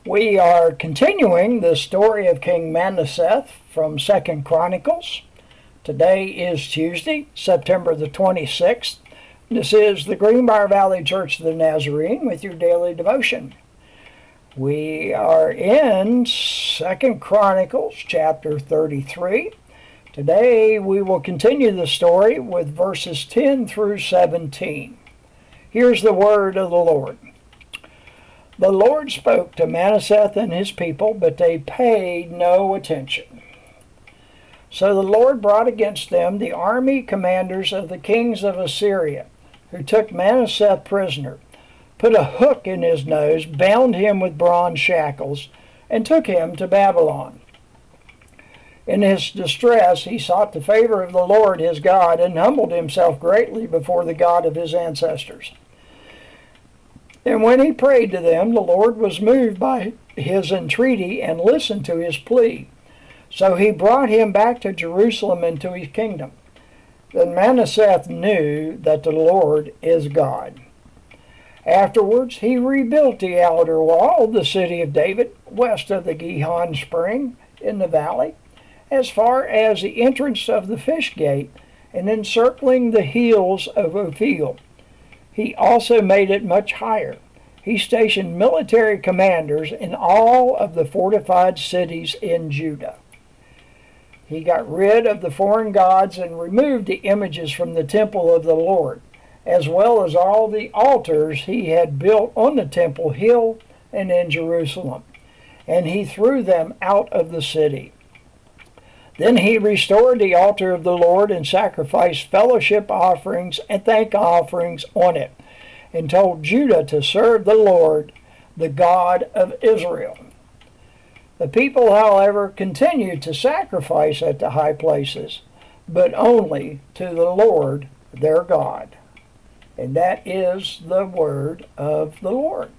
We are continuing the story of King Manasseh from 2 Chronicles. Today is Tuesday, September the 26th. This is the Greenbrier Valley Church of the Nazarene with your daily devotion. We are in 2 Chronicles chapter 33. Today we will continue the story with verses 10 through 17. Here's the word of the Lord. The Lord spoke to Manasseh and his people, but they paid no attention. So the Lord brought against them the army commanders of the kings of Assyria, who took Manasseh prisoner, put a hook in his nose, bound him with bronze shackles, and took him to Babylon. In his distress he sought the favor of the Lord his God, and humbled himself greatly before the God of his ancestors. And when he prayed to them, the Lord was moved by his entreaty and listened to his plea. So he brought him back to Jerusalem and to his kingdom. Then Manasseh knew that the Lord is God. Afterwards he rebuilt the outer wall of the city of David, west of the Gihon spring in the valley, as far as the entrance of the fish gate, and encircling the hills of Ophel. He also made it much higher. He stationed military commanders in all of the fortified cities in Judah. He got rid of the foreign gods and removed the images from the temple of the Lord, as well as all the altars he had built on the temple hill and in Jerusalem, and he threw them out of the city. Then he restored the altar of the Lord and sacrificed fellowship offerings and thank offerings on it, and told Judah to serve the Lord, the God of Israel. The people, however, continued to sacrifice at the high places, but only to the Lord their God. And that is the word of the Lord.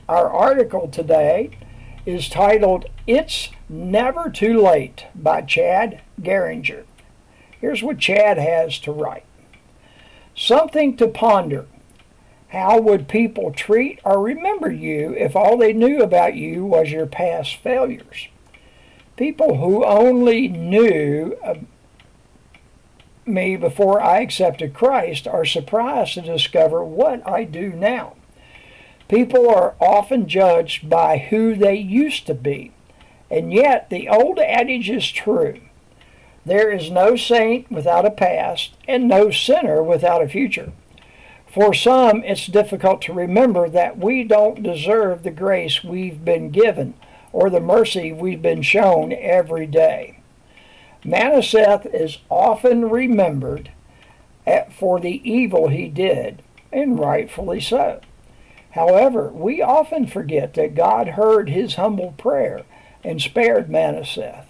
Our article today is titled, "It's Never Too Late" by Chad Geringer. Here's what Chad has to write. Something to ponder. How would people treat or remember you if all they knew about you was your past failures? People who only knew me before I accepted Christ are surprised to discover what I do now. People are often judged by who they used to be, and yet the old adage is true. There is no saint without a past, and no sinner without a future. For some, it's difficult to remember that we don't deserve the grace we've been given, or the mercy we've been shown every day. Manasseh is often remembered for the evil he did, and rightfully so. However, we often forget that God heard his humble prayer and spared Manasseh.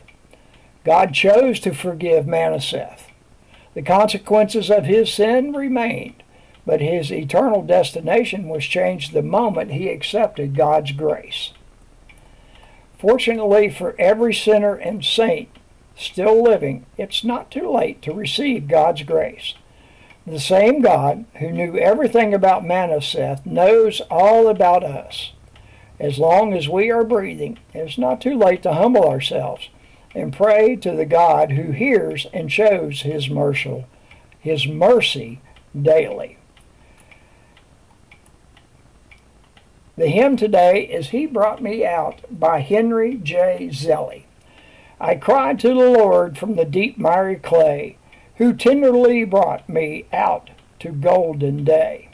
God chose to forgive Manasseh. The consequences of his sin remained, but his eternal destination was changed the moment he accepted God's grace. Fortunately for every sinner and saint still living, it's not too late to receive God's grace. The same God who knew everything about Manasseh knows all about us. As long as we are breathing, it's not too late to humble ourselves and pray to the God who hears and shows his mercy daily. The hymn today is "He Brought Me Out" by Henry J. Zelly. I cried to the Lord from the deep miry clay, who tenderly brought me out to golden day.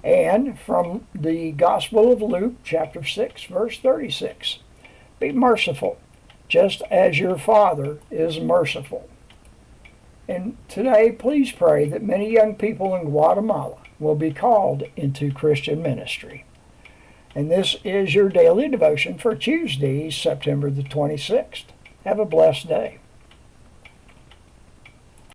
And from the Gospel of Luke, chapter 6, verse 36, be merciful, just as your Father is merciful. And today, please pray that many young people in Guatemala will be called into Christian ministry. And this is your daily devotion for Tuesday, September the 26th. Have a blessed day.